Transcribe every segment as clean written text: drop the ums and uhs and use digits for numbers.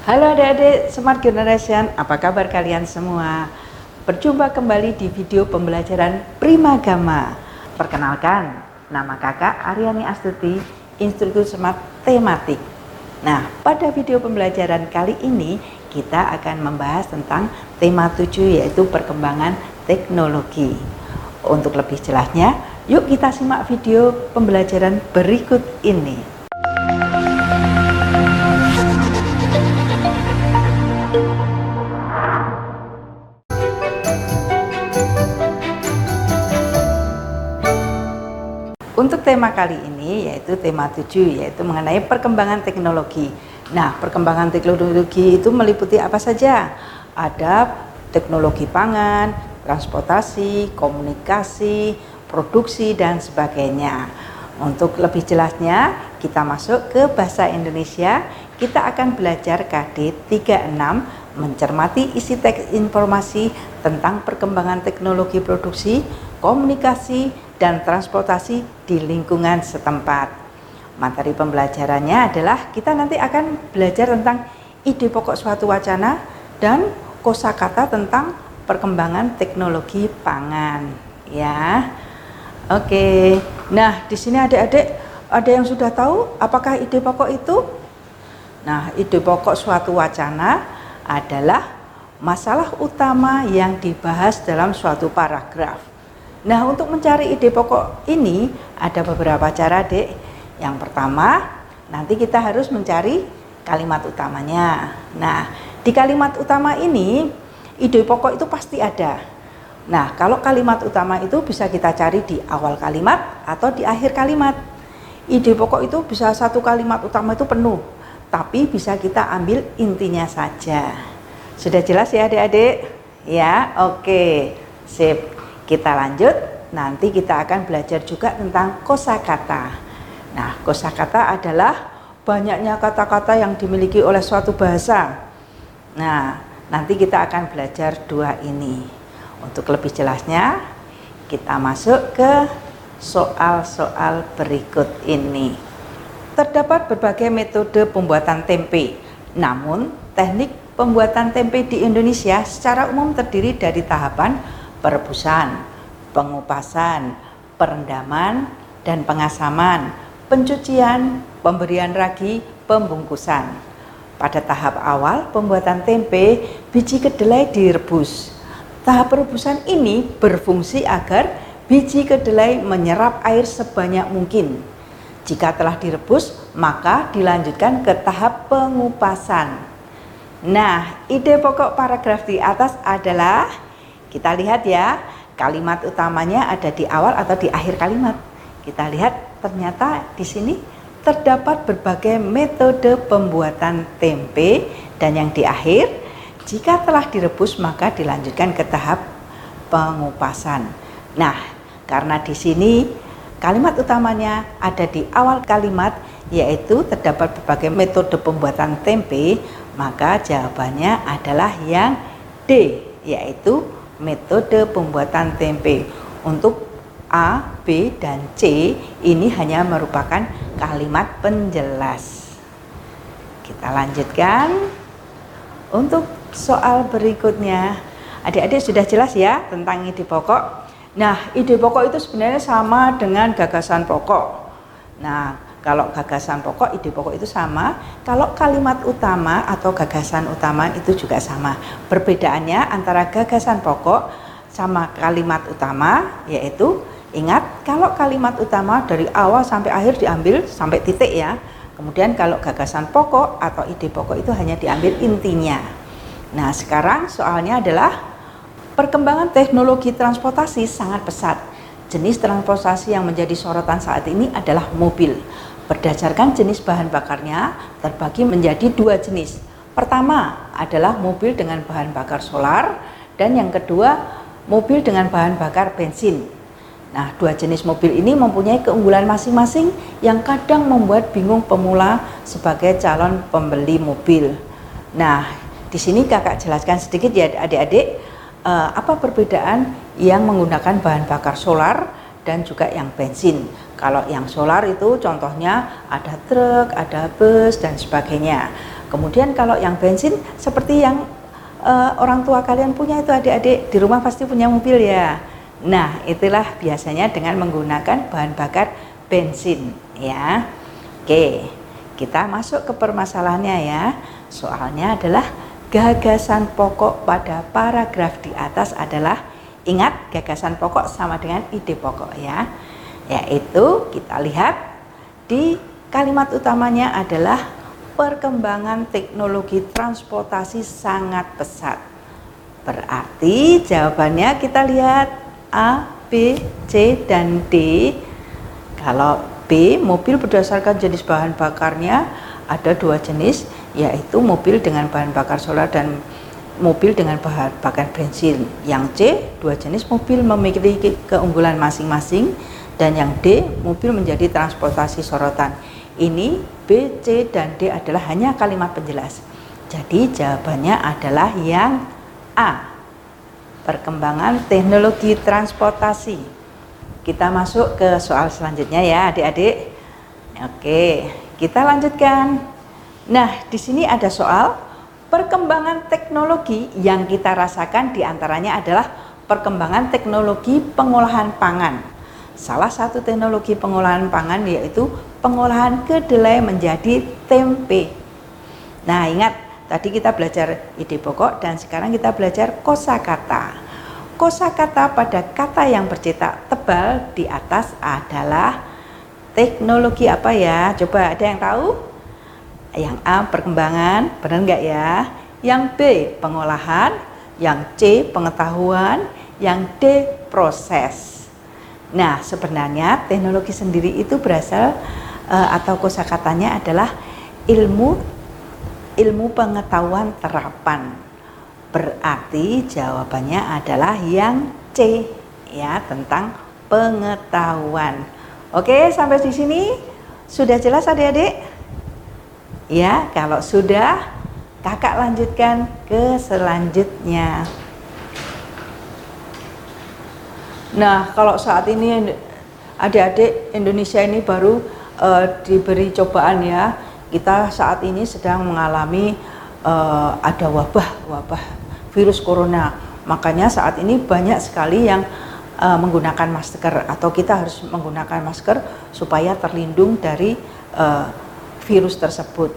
Halo adik-adik Smart Generation, apa kabar kalian semua? Berjumpa kembali di video pembelajaran Primagama. Perkenalkan, nama kakak Aryani Astuti, instruktur Smart Tematik. Nah, pada video pembelajaran kali ini kita akan membahas tentang tema 7, yaitu perkembangan teknologi. Untuk lebih jelasnya, yuk kita simak video pembelajaran berikut ini. Untuk tema kali ini yaitu tema 7, yaitu mengenai perkembangan teknologi. Nah, perkembangan teknologi itu meliputi apa saja? Ada teknologi pangan, transportasi, komunikasi, produksi, dan sebagainya. Untuk lebih jelasnya, kita masuk ke bahasa Indonesia. Kita akan belajar KD 36, mencermati isi teks informasi tentang perkembangan teknologi produksi, komunikasi, dan transportasi di lingkungan setempat. Materi pembelajarannya adalah kita nanti akan belajar tentang ide pokok suatu wacana dan kosakata tentang perkembangan teknologi pangan, ya. Oke. Nah, di sini adik-adik ada yang sudah tahu apakah ide pokok itu? Nah, ide pokok suatu wacana adalah masalah utama yang dibahas dalam suatu paragraf. Nah, untuk mencari ide pokok ini ada beberapa cara, Dek. Yang pertama, nanti kita harus mencari kalimat utamanya. Nah, di kalimat utama ini ide pokok itu pasti ada. Nah, kalau kalimat utama itu bisa kita cari di awal kalimat atau di akhir kalimat. Ide pokok itu bisa satu kalimat utama itu penuh, tapi bisa kita ambil intinya saja. Sudah jelas ya adik-adik? Ya, oke. Sip. Kita lanjut, nanti kita akan belajar juga tentang kosakata. Nah, kosakata adalah banyaknya kata-kata yang dimiliki oleh suatu bahasa. Nah, nanti kita akan belajar dua ini. Untuk lebih jelasnya, kita masuk ke soal-soal berikut ini. Terdapat berbagai metode pembuatan tempe, namun teknik pembuatan tempe di Indonesia secara umum terdiri dari tahapan perebusan, pengupasan, perendaman, dan pengasaman, pencucian, pemberian ragi, pembungkusan. Pada tahap awal pembuatan tempe, biji kedelai direbus. Tahap perebusan ini berfungsi agar biji kedelai menyerap air sebanyak mungkin. Jika telah direbus, maka dilanjutkan ke tahap pengupasan. Nah, ide pokok paragraf di atas adalah, kita lihat ya, kalimat utamanya ada di awal atau di akhir kalimat. Kita lihat ternyata di sini terdapat berbagai metode pembuatan tempe, dan yang di akhir, jika telah direbus maka dilanjutkan ke tahap pengupasan. Nah, karena di sini kalimat utamanya ada di awal kalimat, yaitu terdapat berbagai metode pembuatan tempe, maka jawabannya adalah yang D, yaitu metode pembuatan tempe. Untuk A, B, dan C ini hanya merupakan kalimat penjelas. Kita lanjutkan. Untuk soal berikutnya, adik-adik sudah jelas ya tentang ide pokok. Nah, ide pokok itu sebenarnya sama dengan gagasan pokok. Nah, kalau gagasan pokok, ide pokok itu sama. Kalau kalimat utama atau gagasan utama itu juga sama. Perbedaannya antara gagasan pokok sama kalimat utama, yaitu ingat kalau kalimat utama dari awal sampai akhir diambil sampai titik ya. Kemudian kalau gagasan pokok atau ide pokok itu hanya diambil intinya. Nah, sekarang soalnya adalah perkembangan teknologi transportasi sangat pesat. Jenis transportasi yang menjadi sorotan saat ini adalah mobil. Berdasarkan jenis bahan bakarnya terbagi menjadi dua jenis. Pertama adalah mobil dengan bahan bakar solar, dan yang kedua mobil dengan bahan bakar bensin. Nah, dua jenis mobil ini mempunyai keunggulan masing-masing yang kadang membuat bingung pemula sebagai calon pembeli mobil. Nah, di sini kakak jelaskan sedikit ya adik-adik, apa perbedaan yang menggunakan bahan bakar solar dan juga yang bensin. Kalau yang solar itu contohnya ada truk, ada bus, dan sebagainya. Kemudian kalau yang bensin seperti yang orang tua kalian punya itu, adik-adik di rumah pasti punya mobil ya. Nah, itulah biasanya dengan menggunakan bahan bakar bensin ya. Oke, kita masuk ke permasalahannya ya. Soalnya adalah gagasan pokok pada paragraf di atas adalah, ingat gagasan pokok sama dengan ide pokok ya. Yaitu kita lihat di kalimat utamanya adalah perkembangan teknologi transportasi sangat pesat. Berarti jawabannya kita lihat A, B, C, dan D. Kalau B, mobil berdasarkan jenis bahan bakarnya ada 2 jenis, yaitu mobil dengan bahan bakar solar dan mobil dengan bahan bakar bensin. Yang C, 2 jenis mobil memiliki keunggulan masing-masing. Dan yang D, mobil menjadi transportasi sorotan. Ini B, C, dan D adalah hanya kalimat penjelas. Jadi jawabannya adalah yang A, perkembangan teknologi transportasi. Kita masuk ke soal selanjutnya ya adik-adik. Oke, kita lanjutkan. Nah, di sini ada soal perkembangan teknologi yang kita rasakan diantaranya adalah perkembangan teknologi pengolahan pangan. Salah satu teknologi pengolahan pangan yaitu pengolahan kedelai menjadi tempe. Nah, ingat tadi kita belajar ide pokok dan sekarang kita belajar kosakata. Kosakata pada kata yang bercetak tebal di atas adalah teknologi apa ya? Coba ada yang tahu? Yang A perkembangan, benar enggak ya? Yang B pengolahan, yang C pengetahuan, yang D proses. Nah, sebenarnya teknologi sendiri itu berasal atau kosakatanya adalah ilmu pengetahuan terapan. Berarti jawabannya adalah yang C ya, tentang pengetahuan. Oke, sampai di sini sudah jelas adik-adik? Ya, kalau sudah, kakak lanjutkan ke selanjutnya. Nah, kalau saat ini adik-adik Indonesia ini baru diberi cobaan ya. Kita saat ini sedang mengalami ada wabah virus corona. Makanya saat ini banyak sekali yang menggunakan masker atau kita harus menggunakan masker supaya terlindung dari virus tersebut.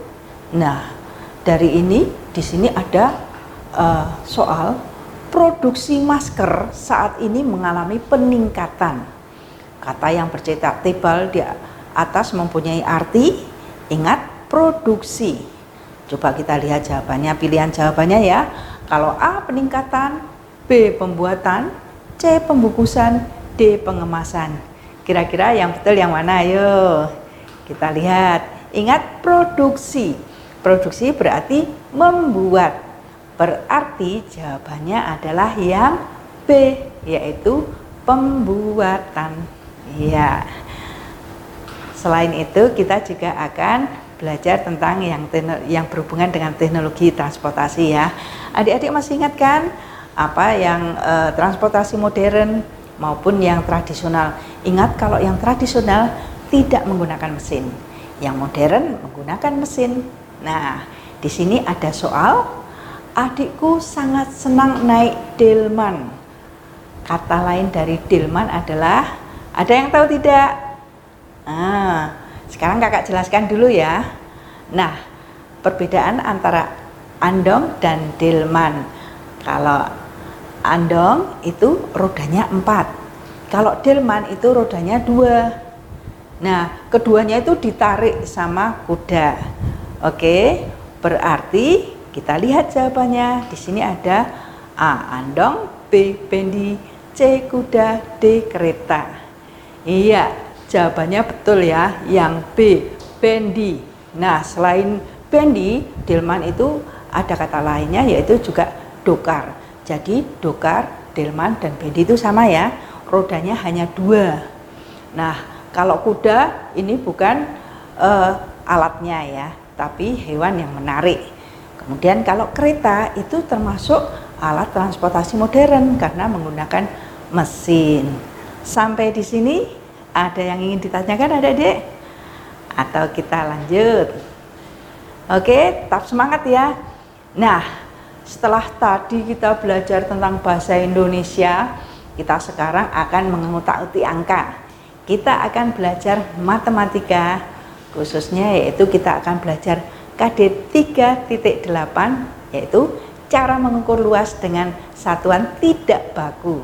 Nah, dari ini di sini ada soal produksi masker saat ini mengalami peningkatan. Kata yang bercetak tebal di atas mempunyai arti, ingat produksi. Coba kita lihat jawabannya, pilihan jawabannya ya. Kalau A peningkatan, B pembuatan, C pembungkusan, D pengemasan. Kira-kira yang betul yang mana? Ayo kita lihat. Ingat produksi. Produksi berarti membuat. Berarti jawabannya adalah yang B, yaitu pembuatan. Ya. Selain itu kita juga akan belajar tentang yang berhubungan dengan teknologi transportasi ya. Adik-adik masih ingat kan apa yang transportasi modern maupun yang tradisional? Ingat kalau yang tradisional tidak menggunakan mesin, yang modern menggunakan mesin. Nah, di sini ada soal. Adikku sangat senang naik delman. Kata lain dari delman adalah, ada yang tahu tidak? Nah, sekarang kakak jelaskan dulu ya. Nah, perbedaan antara andong dan delman. Kalau andong itu rodanya 4. Kalau delman itu rodanya 2. Nah, keduanya itu ditarik sama kuda. Oke, berarti kita lihat jawabannya. Di sini ada A andong, B bendi, C kuda, D kereta. Iya, jawabannya betul ya, yang B bendi. Nah, selain bendi, delman itu ada kata lainnya yaitu juga dokar. Jadi dokar, delman dan bendi itu sama ya, rodanya hanya 2. Nah, kalau kuda ini bukan alatnya ya, tapi hewan yang menarik. Kemudian kalau kereta itu termasuk alat transportasi modern karena menggunakan mesin. Sampai di sini ada yang ingin ditanyakan adik-adik? Atau kita lanjut? Oke, tetap semangat ya. Nah, setelah tadi kita belajar tentang bahasa Indonesia, kita sekarang akan mengutak-atik angka. Kita akan belajar matematika, khususnya yaitu kita akan belajar KD 3.8, yaitu cara mengukur luas dengan satuan tidak baku.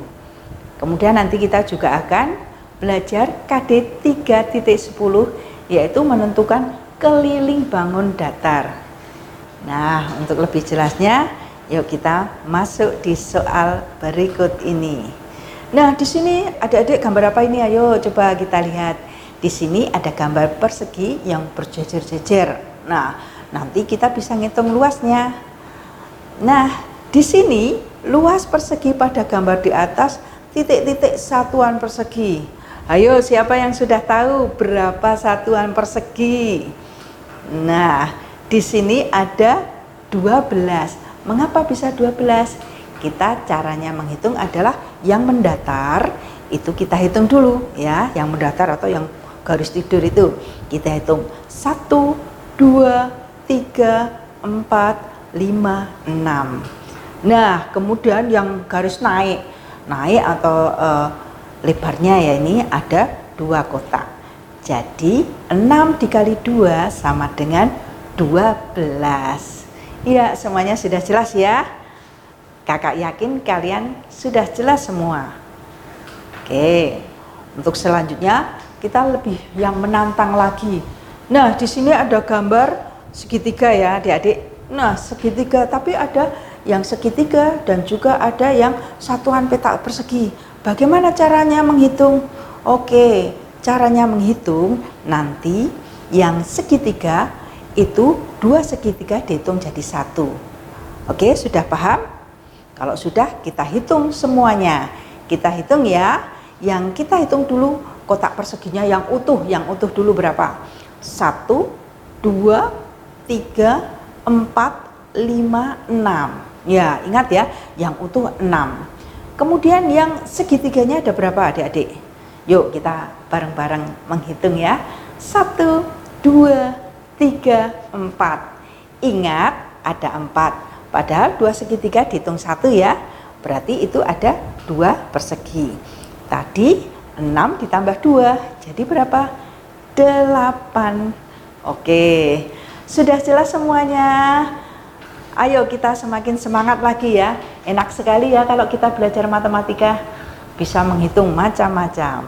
Kemudian nanti kita juga akan belajar KD 3.10, yaitu menentukan keliling bangun datar. Nah, untuk lebih jelasnya, yuk kita masuk di soal berikut ini. Nah, di sini adik-adik gambar apa ini? Ayo coba kita lihat. Di sini ada gambar persegi yang berjejer-jejer. Nah, nanti kita bisa ngitung luasnya. Nah, di sini luas persegi pada gambar di atas titik-titik satuan persegi. Ayo, siapa yang sudah tahu berapa satuan persegi? Nah, di sini ada 12. Mengapa bisa 12? Kita caranya menghitung adalah yang mendatar itu kita hitung dulu ya, yang mendatar atau yang garis tidur itu kita hitung 1, 2, 3, 4, 5, 6. Nah, kemudian yang garis naik atau lebarnya ya ini ada 2 kotak. Jadi 6 dikali 2 sama dengan 12. Ya, semuanya sudah jelas ya. Kakak yakin kalian sudah jelas semua. Oke, untuk selanjutnya kita lebih yang menantang lagi. Nah, di sini ada gambar segitiga ya adik-adik. Nah, segitiga, tapi ada yang segitiga dan juga ada yang satuan petak persegi. Bagaimana caranya menghitung? Oke, caranya menghitung nanti yang segitiga itu 2 segitiga dihitung jadi 1. Oke, sudah paham? Kalau sudah, kita hitung semuanya. Kita hitung ya. Yang kita hitung dulu kotak perseginya yang utuh dulu berapa? 1, 2, 3, 4, 5, 6. Ya, ingat ya, yang utuh 6. Kemudian yang segitiganya ada berapa adik-adik? Yuk kita bareng-bareng menghitung ya. 1, 2, 3, 4. Ingat ada 4. Padahal 2 segitiga dihitung 1 ya. Berarti itu ada 2 persegi. Tadi 6 ditambah 2. Jadi berapa? 8. Oke. Sudah jelas semuanya? Ayo kita semakin semangat lagi ya. Enak sekali ya kalau kita belajar matematika. Bisa menghitung macam-macam.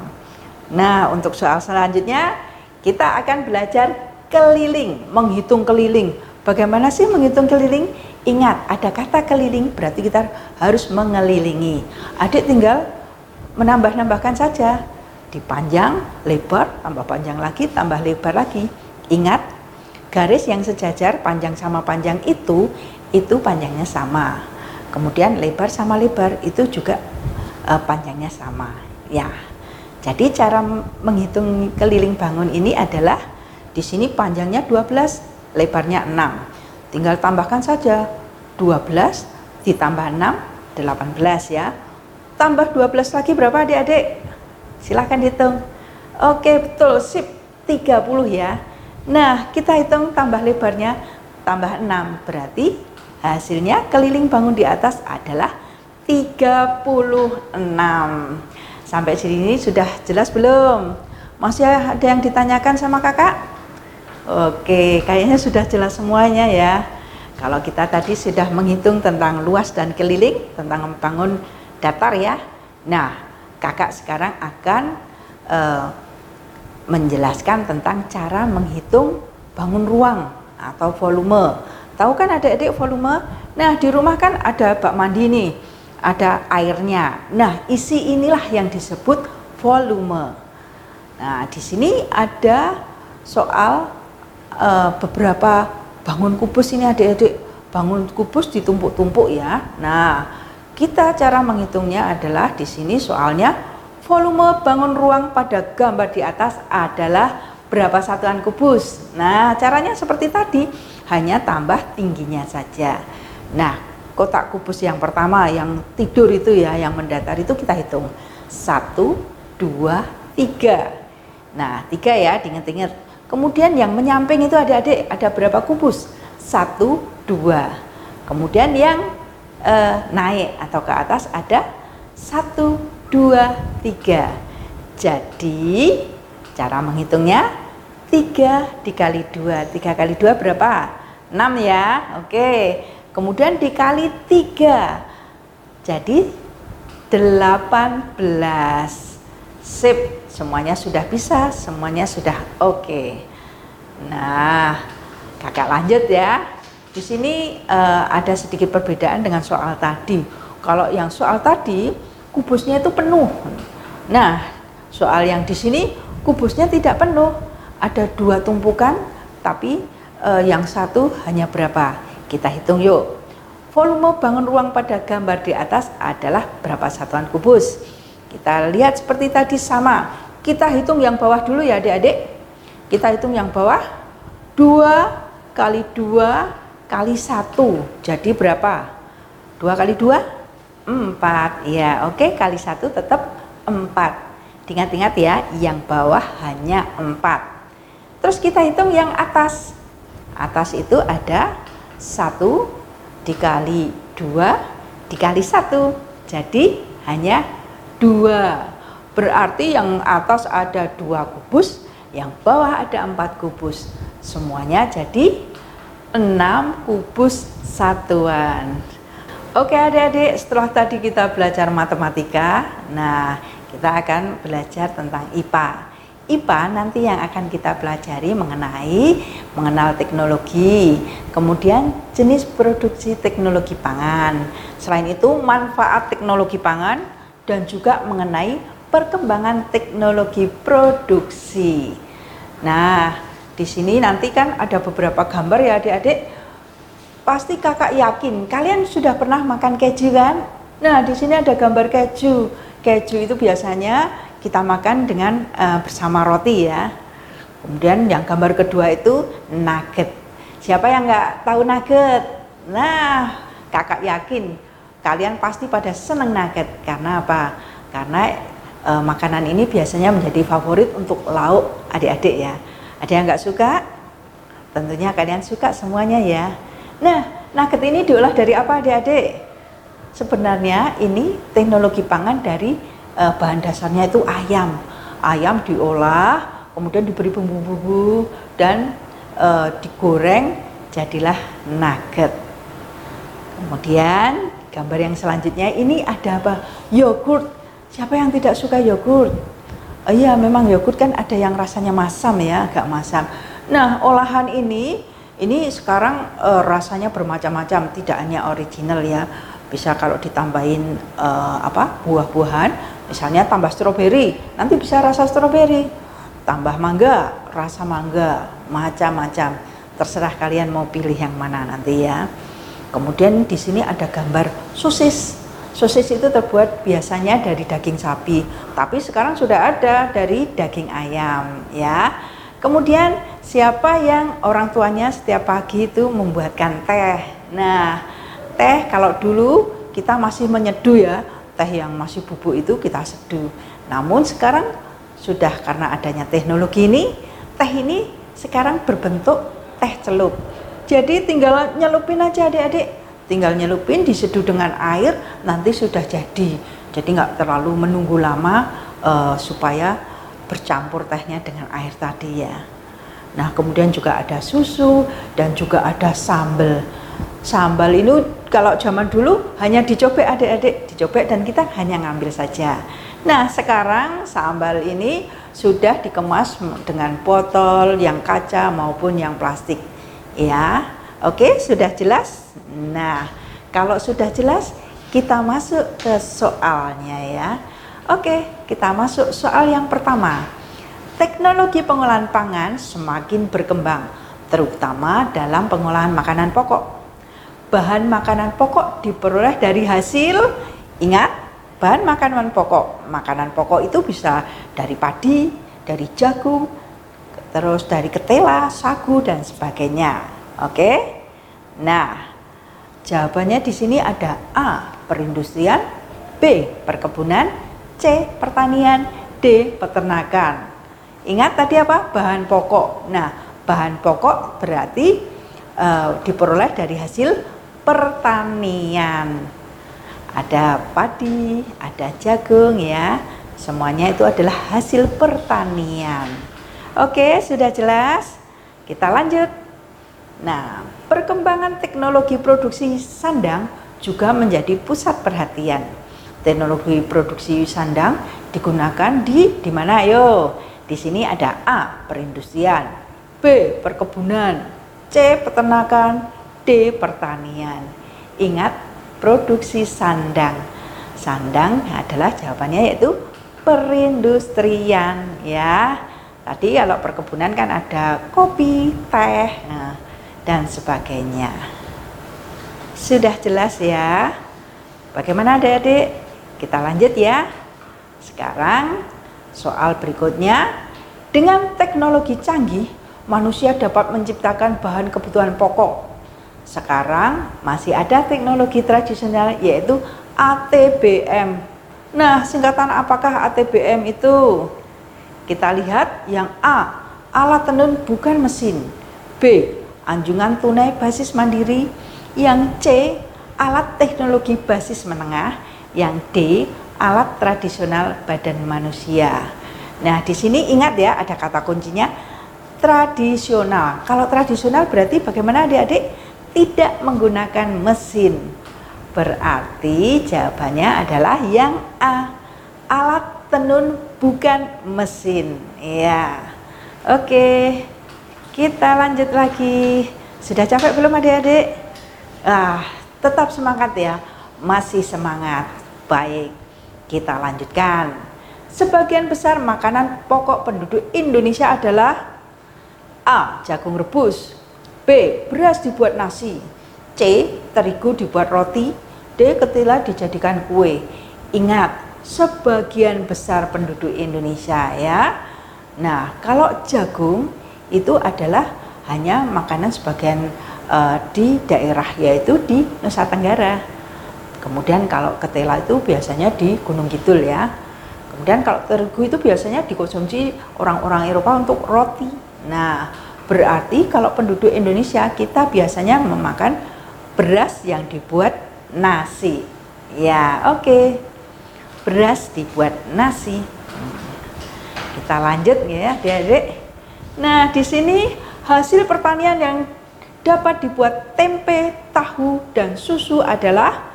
Nah, untuk soal selanjutnya kita akan belajar keliling, menghitung keliling. Bagaimana sih menghitung keliling? Ingat, ada kata keliling berarti kita harus mengelilingi. Adik tinggal menambah-nambahkan saja. Dipanjang, lebar, tambah panjang lagi, tambah lebar lagi. Ingat, garis yang sejajar panjang sama panjang itu panjangnya sama. Kemudian lebar sama lebar itu juga panjangnya sama. Ya. Jadi cara menghitung keliling bangun ini adalah di sini panjangnya 12, lebarnya 6. Tinggal tambahkan saja 12 ditambah 6, 18 ya. Tambah 12 lagi berapa adik-adik? Silahkan hitung. Oke, betul, sip, 30 ya. Nah, kita hitung tambah lebarnya tambah 6. Berarti hasilnya keliling bangun di atas adalah 36. Sampai sini sudah jelas belum? Masih ada yang ditanyakan sama kakak? Oke, kayaknya sudah jelas semuanya ya. Kalau kita tadi sudah menghitung tentang luas dan keliling, tentang bangun datar ya. Nah, kakak sekarang akan menjelaskan tentang cara menghitung bangun ruang atau volume. Tahu kan adik-adik volume? Nah, di rumah kan ada bak mandi nih, ada airnya. Nah, isi inilah yang disebut volume. Nah, di sini ada soal beberapa bangun kubus ini adik-adik. Bangun kubus ditumpuk-tumpuk ya. Nah, kita cara menghitungnya adalah di sini soalnya volume bangun ruang pada gambar di atas adalah berapa satuan kubus. Nah, caranya seperti tadi, hanya tambah tingginya saja. Nah, kotak kubus yang pertama yang tidur itu ya, yang mendatar itu kita hitung 1, 2, 3. Nah, 3 ya, diingat-ingat. Kemudian yang menyamping itu adik-adik ada berapa kubus? 1, 2. Kemudian yang naik atau ke atas ada 1, 2, 3. Jadi cara menghitungnya 3 dikali 2. 3 kali 2 berapa? 6 ya. Oke. Kemudian dikali 3. Jadi 18. Sip, semuanya sudah bisa, semuanya sudah oke. Nah, kakak lanjut ya. Di sini ada sedikit perbedaan dengan soal tadi. Kalau yang soal tadi kubusnya itu penuh. Nah, soal yang di sini kubusnya tidak penuh. Ada 2 tumpukan, tapi yang satu hanya berapa? Kita hitung yuk. Volume bangun ruang pada gambar di atas adalah berapa satuan kubus? Kita lihat seperti tadi sama. Kita hitung yang bawah dulu ya adik-adik. Kita hitung yang bawah. 2 kali 2 kali 1, jadi berapa? 2 kali 2? 4, ya oke, kali 1 tetap 4. Ingat-ingat ya, yang bawah hanya 4. Terus kita hitung yang atas. Atas itu ada 1 dikali 2 dikali 1, jadi hanya 2. Berarti yang atas ada 2 kubus, yang bawah ada 4 kubus. Semuanya jadi 6 kubus satuan. Oke adik-adik, setelah tadi kita belajar matematika, nah kita akan belajar tentang IPA. IPA nanti yang akan kita pelajari mengenal teknologi, kemudian jenis produksi teknologi pangan. Selain itu manfaat teknologi pangan dan juga mengenai perkembangan teknologi produksi. Nah, di sini nanti kan ada beberapa gambar ya adik-adik. Pasti kakak yakin kalian sudah pernah makan keju kan? Nah, di sini ada gambar keju. Keju itu biasanya kita makan dengan bersama roti ya. Kemudian yang gambar kedua itu nugget. Siapa yang nggak tahu nugget? Nah, kakak yakin kalian pasti pada seneng nugget. Karena apa? Karena makanan ini biasanya menjadi favorit untuk lauk adik-adik ya. Ada yang nggak suka? Tentunya kalian suka semuanya ya. Nah, nugget ini diolah dari apa adik-adik? Sebenarnya ini teknologi pangan dari bahan dasarnya itu ayam. Ayam diolah, kemudian diberi bumbu-bumbu dan digoreng, jadilah nugget. Kemudian gambar yang selanjutnya ini ada apa? Yogurt. Siapa yang tidak suka yogurt? Iya, memang yogurt kan ada yang rasanya masam ya, agak masam. Nah, olahan ini sekarang rasanya bermacam-macam, tidak hanya original ya. Bisa kalau ditambahin buah-buahan, misalnya tambah stroberi, nanti bisa rasa stroberi. Tambah mangga, rasa mangga, macam-macam. Terserah kalian mau pilih yang mana nanti ya. Kemudian di sini ada gambar sosis. Sosis itu terbuat biasanya dari daging sapi, tapi sekarang sudah ada dari daging ayam ya. Kemudian siapa yang orang tuanya setiap pagi itu membuatkan teh. Nah, teh kalau dulu kita masih menyeduh ya, teh yang masih bubuk itu kita seduh. Namun sekarang sudah karena adanya teknologi ini, teh ini sekarang berbentuk teh celup. Jadi tinggal nyelupin aja adik-adik. Tinggal nyelupin, diseduh dengan air, nanti sudah jadi. Jadi nggak terlalu menunggu lama supaya bercampur tehnya dengan air tadi ya. Nah, kemudian juga ada susu dan juga ada sambal. Sambal ini kalau zaman dulu hanya dicobek adik-adik, dicobek dan kita hanya ngambil saja. Nah, sekarang sambal ini sudah dikemas dengan botol yang kaca maupun yang plastik. Ya, oke, sudah jelas? Nah, kalau sudah jelas, kita masuk ke soalnya ya. Oke, kita masuk soal yang pertama. Teknologi pengolahan pangan semakin berkembang, terutama dalam pengolahan makanan pokok. Bahan makanan pokok diperoleh dari hasil, ingat, bahan makanan pokok. Makanan pokok itu bisa dari padi, dari jagung, terus dari ketela, sagu dan sebagainya. Oke. Nah, jawabannya di sini ada A, perindustrian, B, perkebunan, C, pertanian, D, peternakan. Ingat tadi apa? Bahan pokok. Nah, bahan pokok berarti diperoleh dari hasil pertanian. Ada padi, ada jagung ya. Semuanya itu adalah hasil pertanian. Oke, sudah jelas? Kita lanjut. Nah, perkembangan teknologi produksi sandang juga menjadi pusat perhatian. Teknologi produksi sandang digunakan di mana? Ayo, di sini ada A, perindustrian, B, perkebunan, C, peternakan, D, pertanian. Ingat, produksi sandang. Sandang adalah jawabannya yaitu perindustrian ya. Tadi kalau perkebunan kan ada kopi, teh, dan sebagainya. Sudah jelas ya? Bagaimana adik-adik? Kita lanjut ya. Sekarang soal berikutnya. Dengan teknologi canggih, manusia dapat menciptakan bahan kebutuhan pokok. Sekarang masih ada teknologi tradisional yaitu ATBM. Nah, singkatan apakah ATBM itu? Kita lihat yang A, alat tenun bukan mesin. B, anjungan tunai basis mandiri. Yang C, alat teknologi basis menengah. Yang D, alat tradisional badan manusia. Nah, di sini ingat ya, ada kata kuncinya tradisional. Kalau tradisional berarti bagaimana adik-adik? Tidak menggunakan mesin. Berarti jawabannya adalah yang A, alat tenun bukan mesin. Ya, oke, kita lanjut lagi. Sudah capek belum adik-adik? Tetap semangat ya, masih semangat. Baik, kita lanjutkan. Sebagian besar makanan pokok penduduk Indonesia adalah A, jagung rebus, B, beras dibuat nasi, C, terigu dibuat roti, D, ketela dijadikan kue. Ingat, sebagian besar penduduk Indonesia ya. Nah, kalau jagung itu adalah hanya makanan sebagian di daerah, yaitu di Nusa Tenggara. Kemudian kalau ketela itu biasanya di Gunung Kidul ya. Kemudian kalau terigu itu biasanya dikonsumsi orang-orang Eropa untuk roti. Nah, berarti kalau penduduk Indonesia kita biasanya memakan beras yang dibuat nasi. Ya, oke. Beras dibuat nasi. Kita lanjut ya, Adik-adik. Nah, di sini hasil pertanian yang dapat dibuat tempe, tahu, dan susu adalah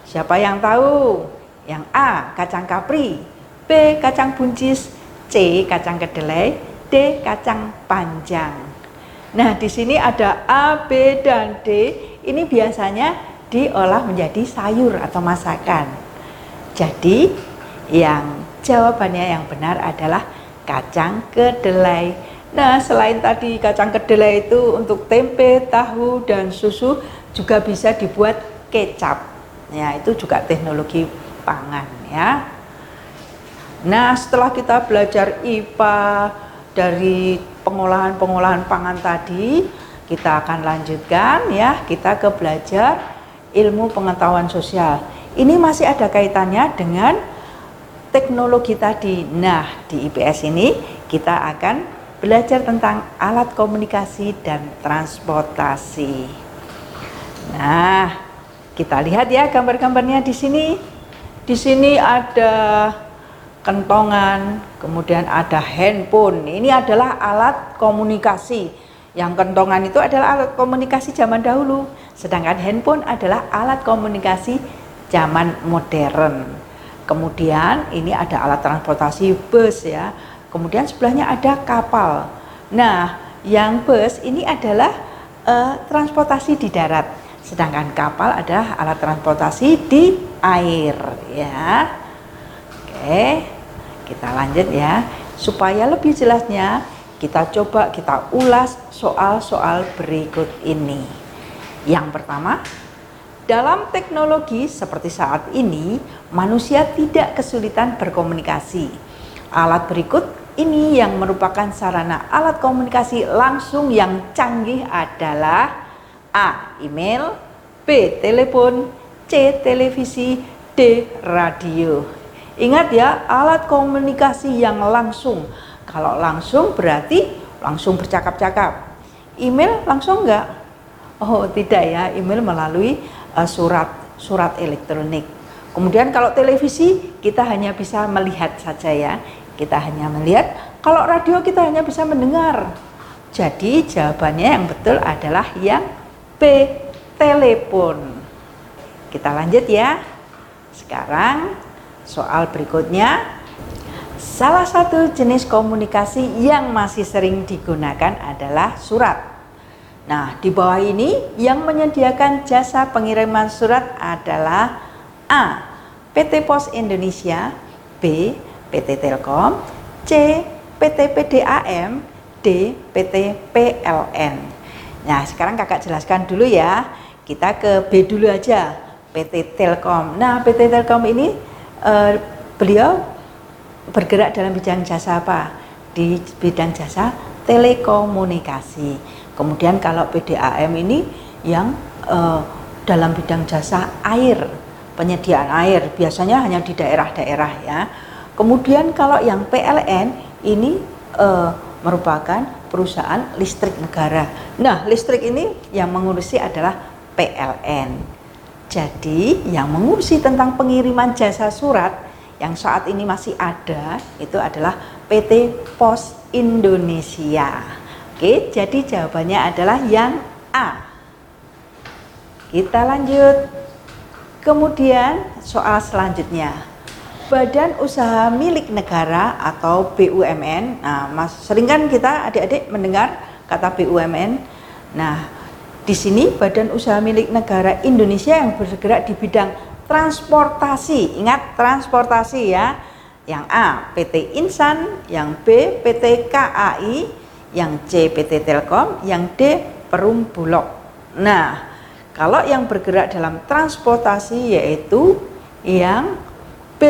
siapa yang tahu? Yang A, kacang kapri, B, kacang buncis, C, kacang kedelai, D, kacang panjang. Nah, di sini ada A, B, dan D. Ini biasanya diolah menjadi sayur atau masakan. Jadi, yang jawabannya yang benar adalah kacang kedelai. Nah, selain tadi kacang kedelai itu untuk tempe, tahu, dan susu juga bisa dibuat kecap. Ya, itu juga teknologi pangan ya. Nah, setelah kita belajar IPA dari pengolahan pangan tadi, kita akan lanjutkan ya, kita ke belajar ilmu pengetahuan sosial. Ini masih ada kaitannya dengan teknologi tadi. Nah, di IPS ini kita akan belajar tentang alat komunikasi dan transportasi. Nah, kita lihat ya gambar-gambarnya di sini. Di sini ada kentongan, kemudian ada handphone. Ini adalah alat komunikasi. Yang kentongan itu adalah alat komunikasi zaman dahulu, sedangkan handphone adalah alat komunikasi zaman modern. Kemudian ini ada alat transportasi bus ya. Kemudian sebelahnya ada kapal. Nah, yang bus ini adalah transportasi di darat, sedangkan kapal adalah alat transportasi di air ya. Oke, kita lanjut ya. Supaya lebih jelasnya, kita coba kita ulas soal-soal berikut ini. Yang pertama, dalam teknologi seperti saat ini, manusia tidak kesulitan berkomunikasi. Alat berikut ini yang merupakan sarana alat komunikasi langsung yang canggih adalah A, email, B, telepon, C, televisi, D, radio. Ingat ya, alat komunikasi yang langsung. Kalau langsung berarti langsung bercakap-cakap. Email langsung enggak? Oh tidak ya, email melalui surat elektronik. Kemudian kalau televisi kita hanya bisa melihat saja ya, kita hanya melihat. Kalau radio kita hanya bisa mendengar. Jadi jawabannya yang betul adalah yang B, telepon. Kita lanjut ya. Sekarang soal berikutnya. Salah satu jenis komunikasi yang masih sering digunakan adalah surat. Nah, di bawah ini yang menyediakan jasa pengiriman surat adalah A. PT Pos Indonesia, B. PT Telkom, C. PT PDAM, D. PT PLN. Nah, sekarang kakak jelaskan dulu ya. Kita ke B dulu aja, PT Telkom. Nah, PT Telkom ini beliau bergerak dalam bidang jasa apa? Di bidang jasa telekomunikasi. Kemudian kalau PDAM ini yang dalam bidang jasa air, penyediaan air, biasanya hanya di daerah-daerah ya. Kemudian kalau yang PLN ini merupakan perusahaan listrik negara. Nah, listrik ini yang mengurusi adalah PLN. Jadi yang mengurusi tentang pengiriman jasa surat yang saat ini masih ada itu adalah PT Pos Indonesia. Oke, jadi jawabannya adalah yang A. Kita lanjut. Kemudian soal selanjutnya. Badan usaha milik negara atau BUMN. Nah, sering kan kita adik-adik mendengar kata BUMN. Nah, di sini Badan Usaha Milik Negara Indonesia yang bergerak di bidang transportasi. Ingat transportasi ya. Yang A PT Insan, yang B PT KAI, yang C PT Telkom, yang D Perum Bulog. Nah, kalau yang bergerak dalam transportasi yaitu yang B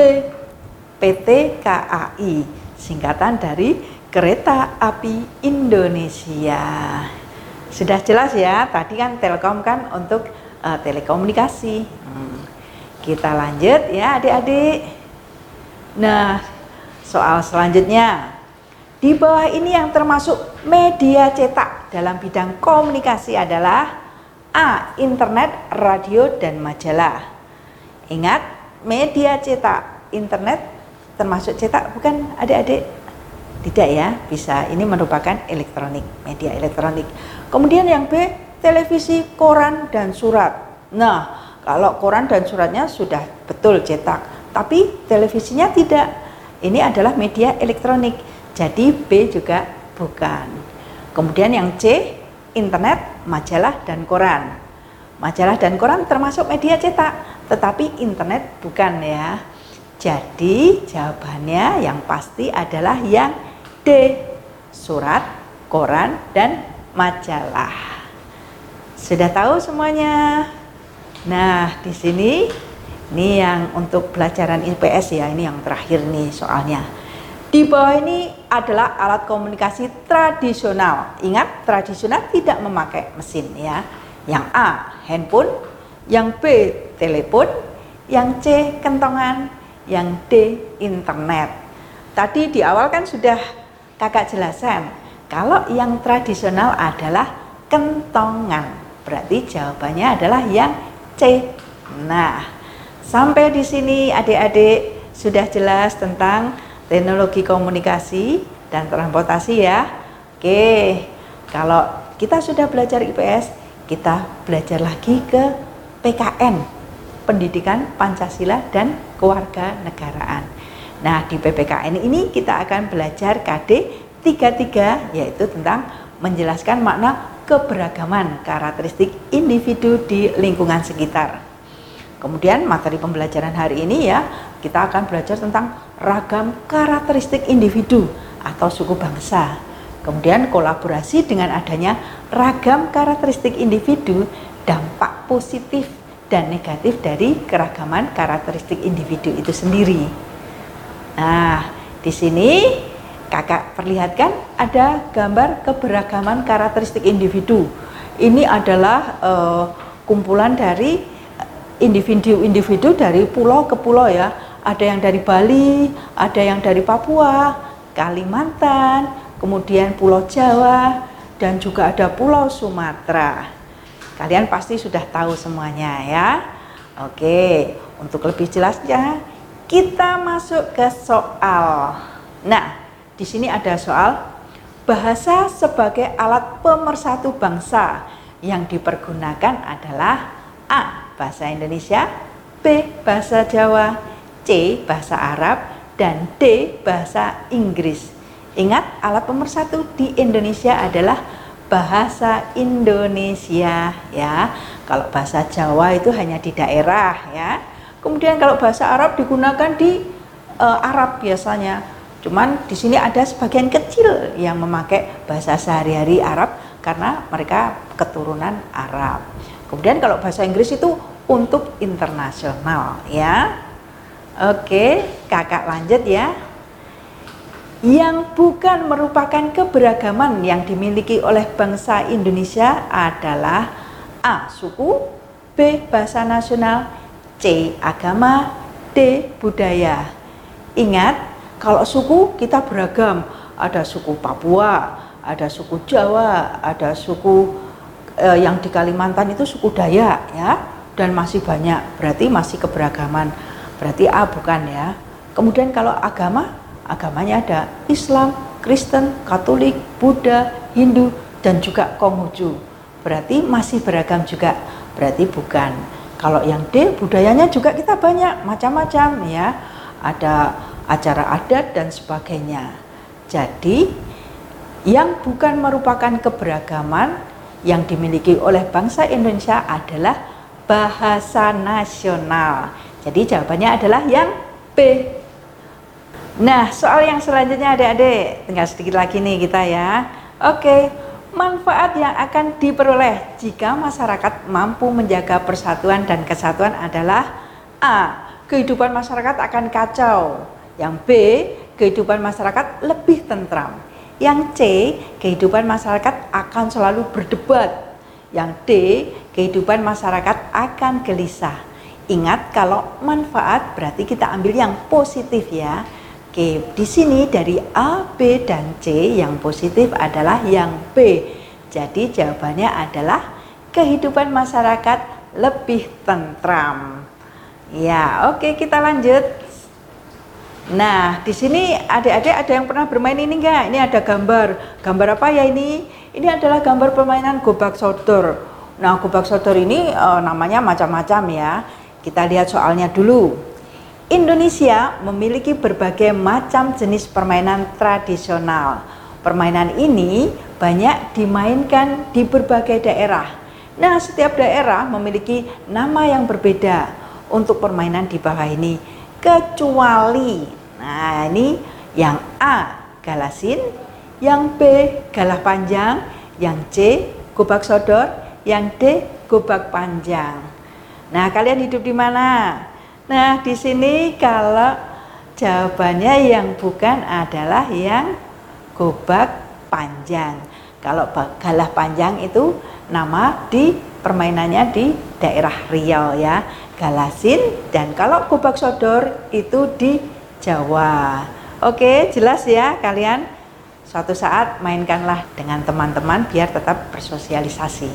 PT KAI, singkatan dari Kereta Api Indonesia. Sudah jelas ya, tadi kan Telkom kan untuk telekomunikasi. Kita lanjut ya adik-adik. Nah, soal selanjutnya. Di bawah ini yang termasuk media cetak dalam bidang komunikasi adalah A. Internet, radio, dan majalah. Ingat, media cetak, internet termasuk cetak bukan adik-adik? Tidak ya, bisa. Ini merupakan elektronik, media elektronik. Kemudian yang B, televisi, koran, dan surat. Nah, kalau koran dan suratnya sudah betul cetak, tapi televisinya tidak. Ini adalah media elektronik. Jadi B juga bukan. Kemudian yang C, internet, majalah, dan koran. Majalah dan koran termasuk media cetak, tetapi internet bukan ya. Jadi jawabannya yang pasti adalah yang D, surat, koran, dan majalah. Sudah tahu semuanya? Nah, di sini ini yang untuk pelajaran IPS ya, ini yang terakhir nih soalnya. Di bawah ini adalah alat komunikasi tradisional. Ingat, tradisional tidak memakai mesin ya. Yang A, handphone, yang B, telepon, yang C, kentongan, yang D, internet. Tadi di awal kan sudah kakak jelaskan, kalau yang tradisional adalah kentongan. Berarti jawabannya adalah yang C. Nah, sampai di sini adik-adik sudah jelas tentang teknologi komunikasi dan transportasi ya. Oke, kalau kita sudah belajar IPS, kita belajar lagi ke PKN, Pendidikan Pancasila dan Kewarganegaraan. Nah, di PPKN ini kita akan belajar KD 33, yaitu tentang menjelaskan makna keberagaman karakteristik individu di lingkungan sekitar. Kemudian materi pembelajaran hari ini ya, kita akan belajar tentang ragam karakteristik individu atau suku bangsa. Kemudian kolaborasi dengan adanya ragam karakteristik individu, dampak positif dan negatif dari keragaman karakteristik individu itu sendiri. Nah, di sini kakak perlihatkan ada gambar keberagaman karakteristik individu. Ini adalah kumpulan dari individu-individu dari pulau ke pulau ya. Ada yang dari Bali, ada yang dari Papua, Kalimantan, kemudian Pulau Jawa, dan juga ada Pulau Sumatera. Kalian pasti sudah tahu semuanya ya. Oke, untuk lebih jelasnya kita masuk ke soal. Nah, di sini ada soal bahasa sebagai alat pemersatu bangsa yang dipergunakan adalah A. Bahasa Indonesia, B. Bahasa Jawa, C. Bahasa Arab, dan D. Bahasa Inggris. Ingat, alat pemersatu di Indonesia adalah bahasa Indonesia ya. Kalau bahasa Jawa itu hanya di daerah ya. Kemudian kalau bahasa Arab digunakan di Arab biasanya. Cuman di sini ada sebagian kecil yang memakai bahasa sehari-hari Arab karena mereka keturunan Arab. Kemudian kalau bahasa Inggris itu untuk internasional ya. Oke, kakak lanjut ya. Yang bukan merupakan keberagaman yang dimiliki oleh bangsa Indonesia adalah A. Suku, B. Bahasa nasional, C. Agama, D. Budaya. Ingat, kalau suku kita beragam, ada suku Papua, ada suku Jawa, ada suku yang di Kalimantan itu suku Dayak ya, dan masih banyak, berarti masih keberagaman, berarti A bukan ya. Kemudian kalau agama, agamanya ada Islam, Kristen, Katolik, Buddha, Hindu, dan juga Konghucu. Berarti masih beragam juga, berarti bukan. Kalau yang D, budayanya juga kita banyak, macam-macam ya. Ada acara adat dan sebagainya. Jadi, yang bukan merupakan keberagaman yang dimiliki oleh bangsa Indonesia adalah bahasa nasional. Jadi jawabannya adalah yang B. Nah, soal yang selanjutnya adik-adik, tinggal sedikit lagi nih kita ya. Oke, manfaat yang akan diperoleh jika masyarakat mampu menjaga persatuan dan kesatuan adalah A. Kehidupan masyarakat akan kacau. Yang B. Kehidupan masyarakat lebih tentram. Yang C. Kehidupan masyarakat akan selalu berdebat. Yang D. Kehidupan masyarakat akan gelisah. Ingat, kalau manfaat berarti kita ambil yang positif ya. Oke, di sini dari A, B, dan C yang positif adalah yang B. Jadi jawabannya adalah kehidupan masyarakat lebih tentram. Ya, oke kita lanjut. Nah, di sini adik-adik ada yang pernah bermain ini enggak? Ini ada gambar. Gambar apa ya ini? Ini adalah gambar permainan gobak sodor. Nah, gobak sodor ini namanya macam-macam ya. Kita lihat soalnya dulu. Indonesia memiliki berbagai macam jenis permainan tradisional. Permainan ini banyak dimainkan di berbagai daerah. Nah, setiap daerah memiliki nama yang berbeda untuk permainan di bawah ini. Kecuali, nah ini yang A, galasin, yang B, galah panjang, yang C, gobak sodor, yang D, gobak panjang. Nah, kalian hidup di mana? Nah, di sini kalau jawabannya yang bukan adalah yang gobak panjang. Kalau galah panjang itu nama di permainannya di daerah Riau ya, galasin, dan kalau gobak sodor itu di Jawa. Oke, jelas ya kalian? Suatu saat mainkanlah dengan teman-teman biar tetap bersosialisasi.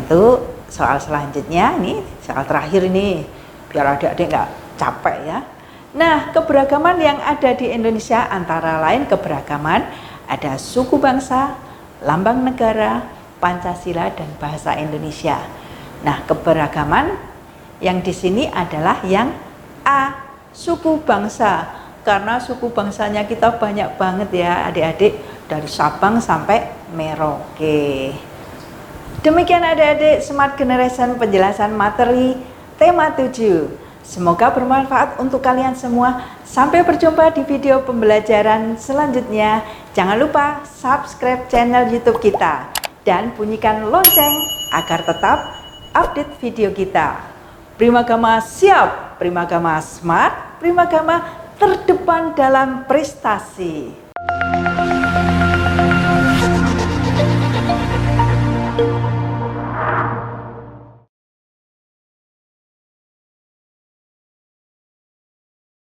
Itu soal selanjutnya, nih soal terakhir ini, biar adik-adik nggak capek ya. Nah, keberagaman yang ada di Indonesia antara lain keberagaman ada suku bangsa, lambang negara, Pancasila, dan bahasa Indonesia. Nah, keberagaman yang di sini adalah yang A, suku bangsa. Karena suku bangsanya kita banyak banget ya adik-adik, dari Sabang sampai Merauke. Demikian adik-adik Smart Generation penjelasan materi tema 7. Semoga bermanfaat untuk kalian semua. Sampai berjumpa di video pembelajaran selanjutnya. Jangan lupa subscribe channel YouTube kita dan bunyikan lonceng agar tetap update video kita. Primagama siap, Primagama smart, Primagama terdepan dalam prestasi.